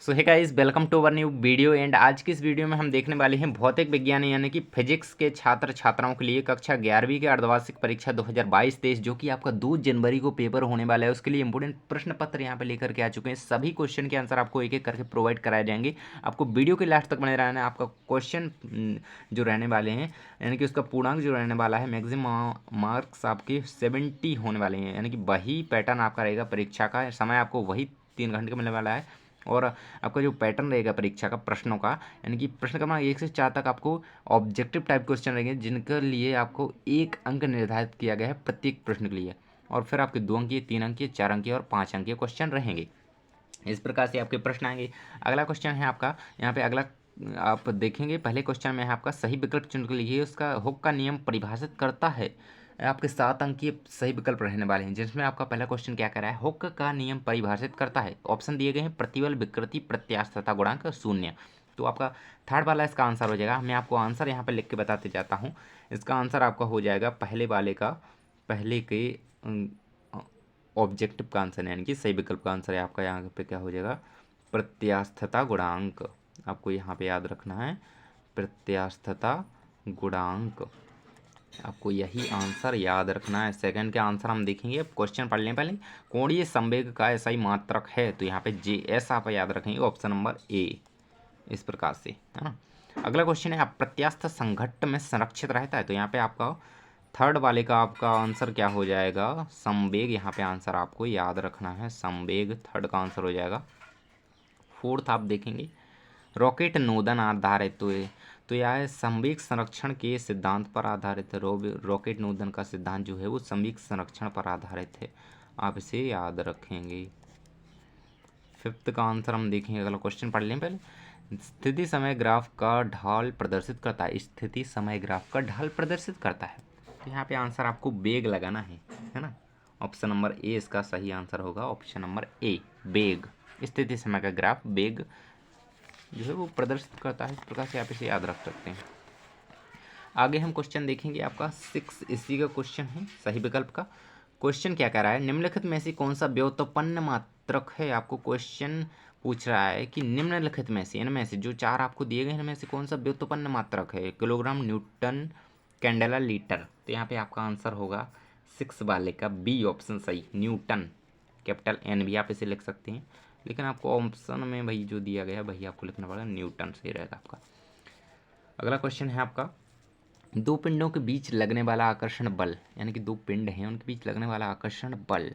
So hey guys, welcome to our new video. And आज की इस वीडियो में हम देखने वाले हैं भौतिक विज्ञान यानी कि फिजिक्स के छात्र छात्राओं के लिए कक्षा 11वीं के अर्धवार्षिक परीक्षा 2022-23 जो कि आपका 2 जनवरी को पेपर होने वाला है। उसके लिए इंपोर्टेंट प्रश्न पत्र यहाँ पे लेकर के आ चुके हैं। सभी क्वेश्चन के आंसर आपको एक एक करके प्रोवाइड कराए जाएंगे। आपको वीडियो के लास्ट तक बने रहना है। आपका क्वेश्चन जो रहने वाले हैं यानी कि उसका पूर्णांक जो रहने वाला है, मैक्सिमम मार्क्स आपके 70 होने वाले हैं। यानी कि वही पैटर्न आपका रहेगा। परीक्षा का समय आपको वही 3 घंटे का मिलने वाला है। और आपका जो पैटर्न रहेगा परीक्षा का प्रश्नों का, यानी कि प्रश्न क्रमांक 1 से 4 तक आपको ऑब्जेक्टिव टाइप क्वेश्चन रहेंगे, जिनके लिए आपको 1 अंक निर्धारित किया गया है प्रत्येक प्रश्न के लिए। और फिर आपके 2 अंकीय, 3 अंकीय, 4 अंकीय और 5 अंकीय क्वेश्चन रहेंगे। इस प्रकार से आपके प्रश्न आएंगे। अगला क्वेश्चन है आपका, यहाँ पे अगला आप देखेंगे। पहले क्वेश्चन में है आपका सही विकल्प चुन के लिए उसका हुक का नियम परिभाषित करता है। आपके 7 अंकीय सही विकल्प रहने वाले हैं, जिसमें आपका पहला क्वेश्चन क्या कह रहा है, हुक का नियम परिभाषित करता है। ऑप्शन दिए गए हैं प्रतिबल, विकृति, प्रत्यास्थता गुणांक, शून्य। तो आपका थर्ड वाला इसका आंसर हो जाएगा। मैं आपको आंसर यहाँ पर लिख के बताते जाता हूँ। इसका आंसर आपका हो जाएगा पहले वाले का, पहले के ऑब्जेक्टिव का आंसर यानी कि सही विकल्प का आंसर है आपका। यहाँ पे क्या हो जाएगा, प्रत्यास्थता गुणांक। आपको यहाँ पे याद रखना है प्रत्यास्थता गुणांक, आपको यही आंसर याद रखना है। सेकंड के आंसर हम देखेंगे। अब क्वेश्चन पढ़ लें पहले। कोणीय संवेग का ऐसा ही मात्रक है, तो यहाँ पे JS आप याद रखेंगे, ऑप्शन नंबर ए। इस प्रकार से है ना। अगला क्वेश्चन है, अप्रत्यास्थ संघट्ट में संरक्षित रहता है, तो यहाँ पे आपका थर्ड वाले का आपका आंसर क्या हो जाएगा, संवेग। यहाँ पे आंसर आपको याद रखना है संवेग, थर्ड का आंसर हो जाएगा। फोर्थ आप देखेंगे, रॉकेट नोदन आधारित, तो यह है संवेग संरक्षण के सिद्धांत पर आधारित है। रॉकेट नोदन का सिद्धांत जो है वो संवेग संरक्षण पर आधारित है, आप इसे याद रखेंगे। फिफ्थ का आंसर हम देखेंगे। अगला क्वेश्चन पढ़ लें पहले। स्थिति समय ग्राफ का ढाल प्रदर्शित करता है, स्थिति समय ग्राफ का ढाल प्रदर्शित करता है, तो यहाँ पे आंसर आपको बेग लगाना है ना। ऑप्शन नंबर ए इसका सही आंसर होगा, ऑप्शन नंबर ए, बेग। स्थिति समय का ग्राफ बेग जो है वो प्रदर्शित करता है। इस प्रकार से आप इसे याद रख सकते हैं। आगे हम क्वेश्चन देखेंगे। आपका 6 इसी का क्वेश्चन है, सही विकल्प का। क्वेश्चन क्या कह रहा है, निम्नलिखित में से कौन सा व्युत्पन्न मात्रक है। आपको क्वेश्चन पूछ रहा है कि निम्नलिखित में से, इनमें से जो 4 आपको दिए गए इनमें से कौन सा व्युत्पन्न मात्रक है, किलोग्राम, न्यूटन, कैंडेला, लीटर। तो यहाँ पे आपका आंसर होगा 6 वाले का बी ऑप्शन सही, न्यूटन। कैपिटल N भी आप इसे लिख सकते हैं, लेकिन आपको ऑप्शन में भाई जो दिया गया वही आपको लिखना पड़ेगा, न्यूटन सही रहेगा आपका। अगला क्वेश्चन है आपका, दो पिंडों के बीच लगने वाला आकर्षण बल, यानी कि 2 पिंड हैं उनके बीच लगने वाला आकर्षण बल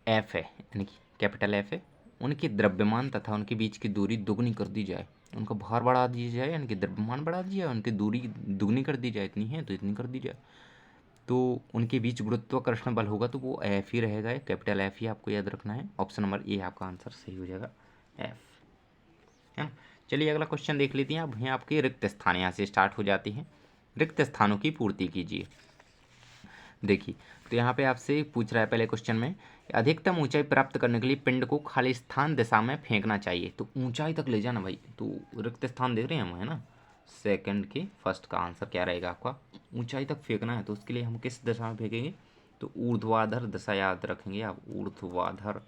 F है, यानी कि कैपिटल F है। उनके द्रव्यमान तथा उनके बीच की दूरी दुगनी कर दी जाए, उनका भार बढ़ा दिया जाए, यानी कि द्रव्यमान बढ़ा दिया जाए, उनकी दूरी दुगनी कर दी जाए, इतनी है तो इतनी कर दी जाए, तो उनके बीच गुरुत्वाकर्षण बल होगा, तो वो F ही रहेगा, कैपिटल F ही आपको याद रखना है। ऑप्शन नंबर ए आपका आंसर सही हो जाएगा, F, है ना। चलिए अगला क्वेश्चन देख लेते हैं। अब यहाँ आपके रिक्त स्थान यहाँ से स्टार्ट हो जाती हैं। रिक्त स्थानों की पूर्ति कीजिए। देखिए, तो यहाँ पे आपसे पूछ रहा है पहले क्वेश्चन में, अधिकतम ऊंचाई प्राप्त करने के लिए पिंड को खाली स्थान दिशा में फेंकना चाहिए, तो ऊंचाई तक ले जाना भाई। तो रिक्त स्थान देख रहे हैं हम, है ना। सेकंड के फर्स्ट का आंसर क्या रहेगा आपका, ऊंचाई तक फेंकना है, तो उसके लिए हम किस दिशा में फेंकेंगे, तो ऊर्ध्वाधर दिशा याद रखेंगे आप, ऊर्ध्वाधर,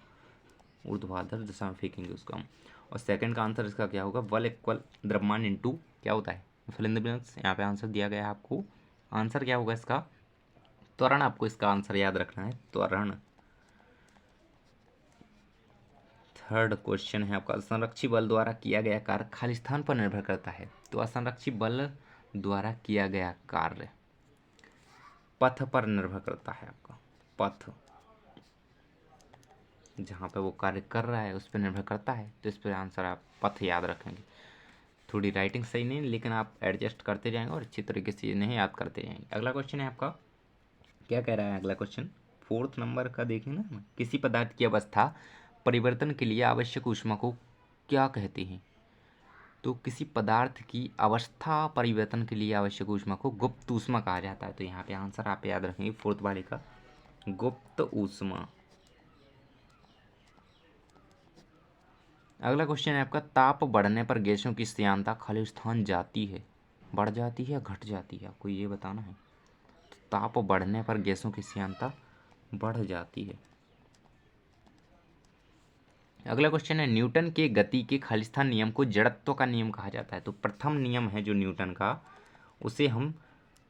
ऊर्ध्वाधर दिशा में फेंकेंगे उसको हम। और सेकंड का आंसर इसका क्या होगा, बल इक्वल द्रव्यमान इंटू क्या होता है, फिल इन द ब्लैंक्स। यहाँ पे आंसर दिया गया है आपको, आंसर क्या होगा इसका, त्वरण। आपको इसका आंसर याद रखना है, त्वरण। थर्ड क्वेश्चन है आपका, संरक्षी बल द्वारा किया गया कार्य खाली स्थान पर निर्भर करता है, तो असंरक्षी बल द्वारा किया गया कार्य पथ पर निर्भर करता है। आपका पथ जहाँ पे वो कार्य कर रहा है उस पर निर्भर करता है, तो इस पर आंसर आप पथ याद रखेंगे। थोड़ी राइटिंग सही नहीं, लेकिन आप एडजस्ट करते जाएंगे और अच्छी तरीके से इन्हें याद करते जाएंगे। अगला क्वेश्चन है आपका, क्या कह रहा है अगला क्वेश्चन, फोर्थ नंबर का देखें ना। किसी पदार्थ की अवस्था परिवर्तन के लिए आवश्यक ऊष्मा को क्या कहते हैं, तो किसी पदार्थ की अवस्था परिवर्तन के लिए आवश्यक ऊष्मा को गुप्त ऊष्मा कहा जाता है, तो यहाँ पे आंसर आप याद रखेंगे फोर्थ वाले का, गुप्त ऊष्मा। अगला क्वेश्चन है आपका, ताप बढ़ने पर गैसों की श्यानता खाली स्थान जाती है, बढ़ जाती है या घट जाती है, आपको ये बताना है। तो ताप बढ़ने पर गैसों की श्यानता बढ़ जाती है। अगला क्वेश्चन है, न्यूटन के गति के खालिस्तान नियम को जड़त्व का नियम कहा जाता है। तो प्रथम नियम है जो न्यूटन का, उसे हम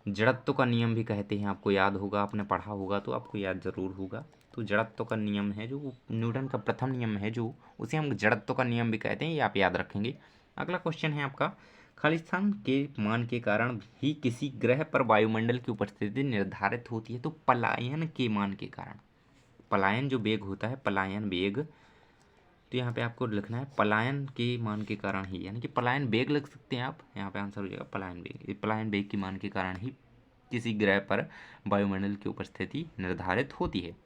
जड़त्व का नियम भी कहते हैं। आपको याद होगा, आपने पढ़ा होगा तो आपको याद जरूर होगा। तो जड़त्व का नियम है जो न्यूटन का प्रथम नियम है, जो उसे हम जड़त्व का नियम भी कहते हैं, ये आप याद रखेंगे। अगला क्वेश्चन है आपका, खालिस्तान के मान के कारण ही किसी ग्रह पर वायुमंडल की उपस्थिति निर्धारित होती है। तो पलायन के मान के कारण, पलायन जो वेग होता है, पलायन वेग, तो यहाँ पे आपको लिखना है पलायन के मान के कारण ही, यानी कि पलायन वेग लिख सकते हैं आप, यहाँ पे आंसर हो जाएगा पलायन वेग। ये पलायन वेग के मान के कारण ही किसी ग्रह पर वायुमंडल की उपस्थिति निर्धारित होती है।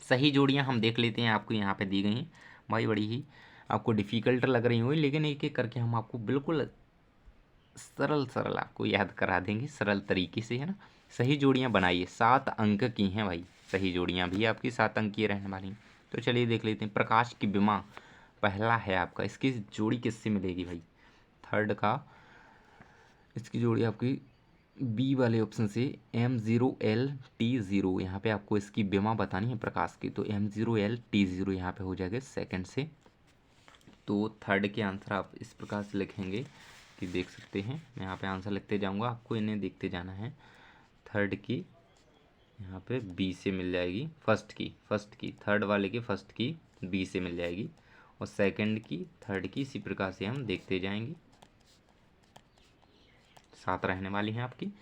सही जोड़ियाँ हम देख लेते हैं, आपको यहाँ पे दी गई हैं भाई, बड़ी ही आपको डिफ़िकल्ट लग रही हुई, लेकिन एक एक करके हम आपको बिल्कुल सरल सरल आपको याद करा देंगे, सरल तरीके से, है ना। सही जोड़ियाँ बनाइए, 7 अंक की हैं भाई, सही जोड़ियाँ भी आपकी 7 अंक की रहने वाली हैं। तो चलिए देख लेते हैं। प्रकाश की विमा पहला है आपका, इसकी जोड़ी किससे मिलेगी भाई? थर्ड का इसकी जोड़ी आपकी बी वाले ऑप्शन से M0L T0, यहाँ पे आपको इसकी विमा बतानी है प्रकाश की, तो M0L T0 यहाँ पे हो जाएगा सेकंड से। तो थर्ड के आंसर आप इस प्रकार से लिखेंगे कि देख सकते हैं, मैं यहाँ पे आंसर लिखते जाऊँगा, आपको इन्हें देखते जाना है। थर्ड की यहाँ पे बी से मिल जाएगी, फर्स्ट की थर्ड वाले की फर्स्ट की बी से मिल जाएगी, और सेकंड की थर्ड की इसी प्रकार से हम देखते जाएंगे। 7 रहने वाली हैं आपकी।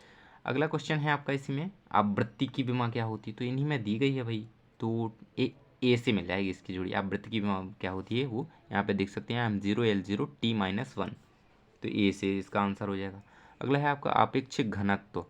अगला क्वेश्चन है आपका, इसमें आवृत्ति की विमा क्या होती है? तो इन्हीं में दी गई है भाई, तो ए से मिल जाएगी इसकी जोड़ी। आवृत्ति की विमा क्या होती है वो यहाँ पे देख सकते हैं, M0L0T-1, तो ए से इसका आंसर हो जाएगा। अगला है आपका आपेक्षिक घनत्व,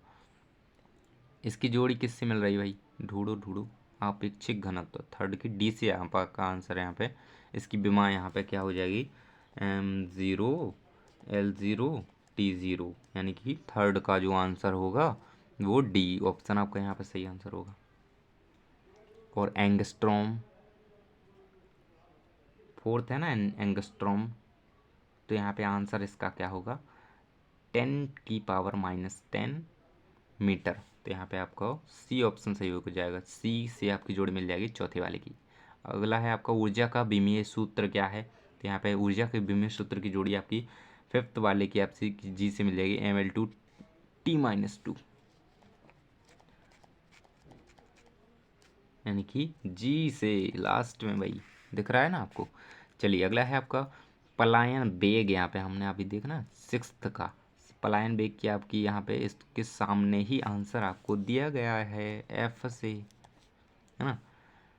इसकी जोड़ी किससे मिल रही है भाई? ढूंढो आपेक्षिक घनत्व, थर्ड की डी से यहाँ पर का आंसर है। यहाँ पे इसकी विमा यहाँ पे क्या हो जाएगी? M0L0T0, यानी कि थर्ड का जो आंसर होगा वो डी ऑप्शन आपका यहाँ पे सही आंसर होगा। और एंगस्ट्रॉम फोर्थ है ना, एंगस्ट्रॉम, तो यहाँ पे आंसर इसका क्या होगा? 10⁻⁻10 मीटर, तो यहाँ पे आपको सी ऑप्शन सही हो जाएगा। सी से आपकी जोड़ी मिल जाएगी चौथे वाले की। अगला है आपका ऊर्जा का विमीय सूत्र क्या है? तो यहाँ पे ऊर्जा के विमीय सूत्र की जोड़ी आपकी फिफ्थ वाले की आपसी जी से मिल जाएगी, ML2T-2, यानी कि जी से लास्ट में भाई, दिख रहा है ना आपको। चलिए अगला है आपका पलायन वेग, यहाँ पे हमने अभी देखना सिक्स्थ का पलायन वेग की आपकी यहाँ पे इसके सामने ही आंसर आपको दिया गया है एफ से, है ना,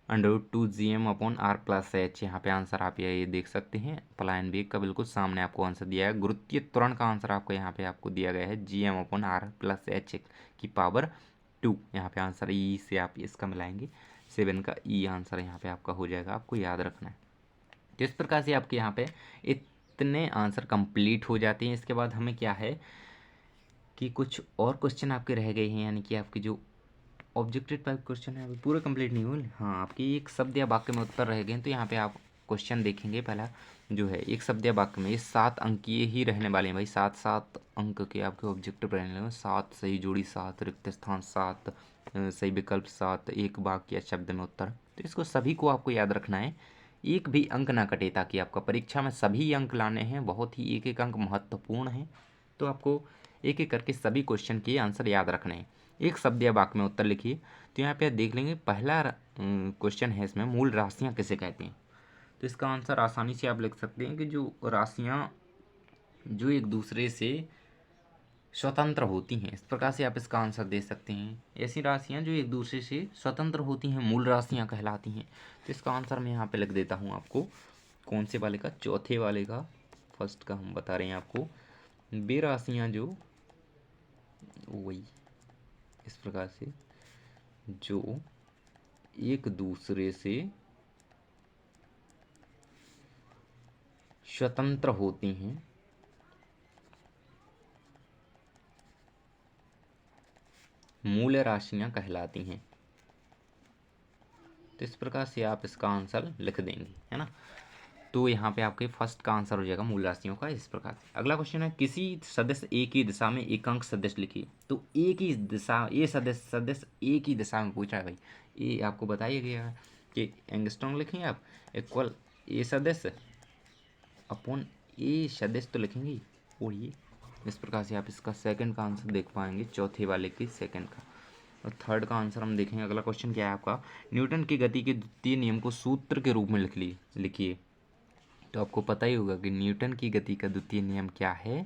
√2gm/r+h, यहाँ पे आंसर आप ये देख सकते हैं। पलायन वेग का बिल्कुल सामने आपको आंसर दिया है। गुरुत्वीय त्वरण का आंसर आपको यहाँ पे आपको दिया गया है gm/r+h की पावर 2, यहाँ पे आंसर ई से आप इसका मिलाएंगे, 7 का ई आंसर यहाँ पे आपका हो जाएगा, आपको याद रखना है। तो इस प्रकार से आपके यहाँ पे इतने आंसर कंप्लीट हो जाते हैं। इसके बाद हमें क्या है कि कुछ और क्वेश्चन आपके रह गए हैं, यानी कि आपकी जो ऑब्जेक्टिव टाइप क्वेश्चन है अभी पूरे कंप्लीट नहीं हुए। हाँ, आपकी एक शब्द या वाक्य में उत्तर रह गए हैं, तो यहाँ पे आप क्वेश्चन देखेंगे। पहला जो है एक शब्द या वाक्य में, ये 7 अंकीय ही रहने वाले हैं भाई, 7 अंक के आपके ऑब्जेक्टिव रहने वाले, 7 सही जोड़ी, 7 रिक्त स्थान, 7 सही विकल्प, 7 एक वाक्य या शब्द में उत्तर। तो इसको सभी को आपको याद रखना है, एक भी अंक ना कटे, ताकि आपका परीक्षा में सभी अंक लाने हैं, बहुत ही एक एक अंक महत्वपूर्ण है। तो आपको एक एक करके सभी क्वेश्चन के आंसर याद रखने हैं। एक शब्द या वाक्य में उत्तर लिखिए। तो यहाँ पे आप देख लेंगे, पहला क्वेश्चन है इसमें, मूल राशियाँ किसे कहते हैं? तो इसका आंसर आसानी से आप लिख सकते हैं कि जो राशियाँ जो एक दूसरे से स्वतंत्र होती हैं, इस प्रकार से आप इसका आंसर दे सकते हैं। ऐसी राशियाँ जो एक दूसरे से स्वतंत्र होती हैं मूल राशियाँ कहलाती हैं। तो इसका आंसर मैं यहाँ पे लिख देता हूँ आपको, कौन से वाले का? चौथे वाले का, फर्स्ट का हम बता रहे हैं आपको। वे राशियाँ जो वही इस प्रकार से जो एक दूसरे से स्वतंत्र होती हैं, मूल राशियां कहलाती हैं। तो इस प्रकार से आप इसका आंसर लिख देंगे, है ना। तो यहाँ पे आपके फर्स्ट का आंसर हो जाएगा मूल राशियों का, इस प्रकार से। अगला क्वेश्चन है, किसी सदस्य एक ही दिशा में एकांक सदिश लिखिए। तो एक ही दिशा, ये सदस्य एक ही दिशा में पूछा है भाई, ये आपको बताइए गया है कि एंगस्ट्रॉम लिखें आप, इक्वल ए सदिश अपॉन ए सदिश तो लिखेंगे ही, और ये इस प्रकार से आप इसका सेकंड का आंसर देख पाएंगे, चौथे वाले की सेकंड का। और थर्ड का आंसर हम देखेंगे। अगला क्वेश्चन क्या है आपका, न्यूटन की गति के द्वितीय नियम को सूत्र के रूप में लिखिए। तो आपको पता ही होगा कि न्यूटन की गति का द्वितीय नियम क्या है,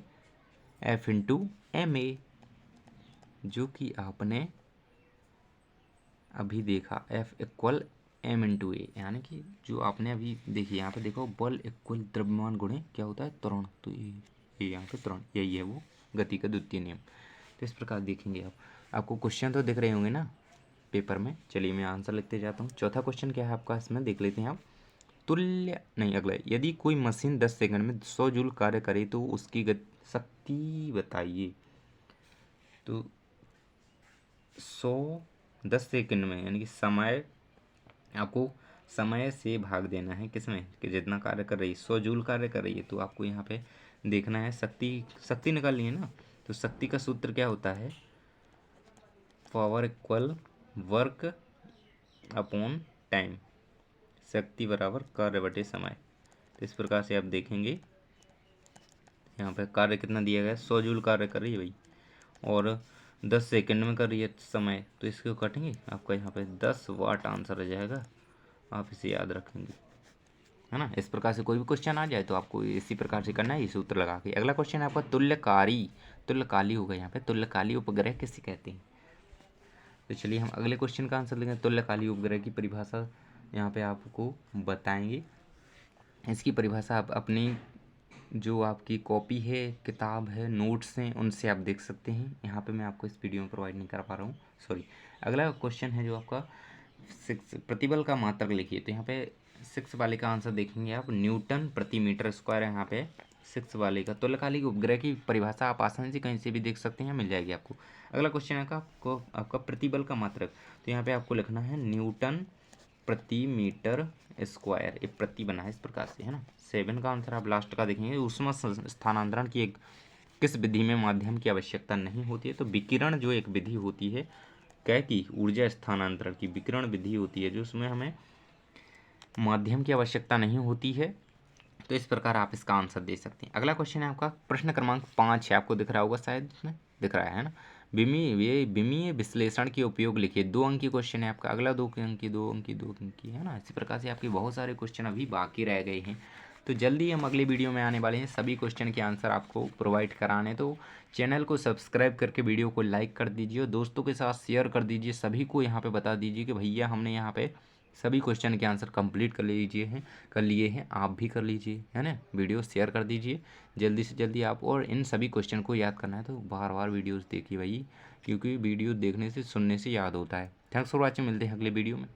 F इंटू एम ए, जो कि आपने अभी देखा, F इक्वल एम इंटू ए, यानी कि जो आपने अभी देखी, यहाँ पे देखो बल इक्वल द्रव्यमान गुणे क्या होता है, त्वरण। तो ये यहाँ पे त्वरण, यही है वो गति का द्वितीय नियम। तो इस प्रकार देखेंगे आप, आपको क्वेश्चन तो दिख रहे होंगे ना पेपर में। चलिए मैं आंसर लिखते जाता हूँ। चौथा क्वेश्चन क्या है आपका, इसमें देख लेते हैं आप। तुल्य नहीं, अगला, यदि कोई मशीन 10 सेकंड में 100 जूल कार्य करे तो उसकी शक्ति बताइए। तो 10 सेकंड में, यानी कि समय, आपको समय से भाग देना है किसमें, कि जितना कार्य कर रही है, 100 जूल कार्य कर रही है, तो आपको यहाँ पे देखना है शक्ति निकालनी है ना। तो शक्ति का सूत्र क्या होता है, power equal work upon time, शक्ति बराबर कार्य बटे समय। तो इस प्रकार से आप देखेंगे, यहाँ पे कार्य कितना दिया गया है, 100 जूल कार्य कर रही है भाई, और 10 सेकंड में कर रही है समय, तो इसको काटेंगे, आपका यहाँ पे 10 वाट आंसर आ जाएगा। आप इसे याद रखेंगे, है ना। इस प्रकार से कोई भी क्वेश्चन आ जाए तो आपको इसी प्रकार से करना है, ये सूत्र लगा के। अगला क्वेश्चन है आपका, तुल्यकाली होगा यहाँ पे, तुल्यकाली उपग्रह किसे कहते हैं। तो चलिए हम अगले क्वेश्चन का आंसर देंगे। तुल्यकाली उपग्रह की परिभाषा यहाँ पे आपको बताएंगे। इसकी परिभाषा आप अपनी जो आपकी कॉपी है, किताब है, नोट्स हैं, उनसे आप देख सकते हैं। यहाँ पे मैं आपको इस वीडियो में प्रोवाइड नहीं कर पा रहा हूँ, सॉरी। अगला क्वेश्चन है जो आपका 6, प्रतिबल का मात्रक लिखिए। तो यहाँ पे 6 वाले का आंसर देखेंगे आप, न्यूटन प्रति मीटर स्क्वायर है यहाँ पे 6 वाले का। तुल्यकालिक उपग्रह की परिभाषा आप आसानी से कहीं से भी देख सकते हैं, मिल जाएगी आपको। अगला क्वेश्चन है आपका प्रतिबल का मात्रक। तो यहाँ पे आपको लिखना है न्यूटन प्रति मीटर स्क्वायर, ये प्रति बना है इस प्रकार से, है ना। 7 का आंसर आप लास्ट का देखेंगे, ऊष्मा स्थानांतरण की एक किस विधि में माध्यम की आवश्यकता नहीं होती है। तो विकिरण जो एक विधि होती है, क्या की ऊर्जा स्थानांतरण की विकिरण विधि होती है, जो उसमें हमें माध्यम की आवश्यकता नहीं होती है। तो इस प्रकार आप इसका आंसर दे सकते हैं। अगला क्वेश्चन है आपका प्रश्न क्रमांक 5 है, आपको दिख रहा होगा शायद, इसमें दिख रहा है ना। विमीय विश्लेषण के उपयोग लिखिए। 2 अंक की क्वेश्चन है आपका। अगला 2 अंक की, 2 अंक की, 2 अंक की, है ना। इसी प्रकार से आपके बहुत सारे क्वेश्चन अभी बाकी रह गए हैं। तो जल्दी हम अगली वीडियो में आने वाले हैं, सभी क्वेश्चन के आंसर आपको प्रोवाइड कराने। तो चैनल को सब्सक्राइब करके वीडियो को लाइक कर दीजिए और दोस्तों के साथ शेयर कर दीजिए। सभी को यहाँ पे बता दीजिए कि भैया हमने यहाँ पे सभी क्वेश्चन के आंसर कंप्लीट कर लिए हैं, आप भी कर लीजिए, है ना। वीडियो शेयर कर दीजिए जल्दी से जल्दी आप। और इन सभी क्वेश्चन को याद करना है तो बार बार वीडियोस देखिए भाई, क्योंकि वीडियो देखने से, सुनने से याद होता है। थैंक्स फॉर वॉचिंग, मिलते हैं अगले वीडियो में।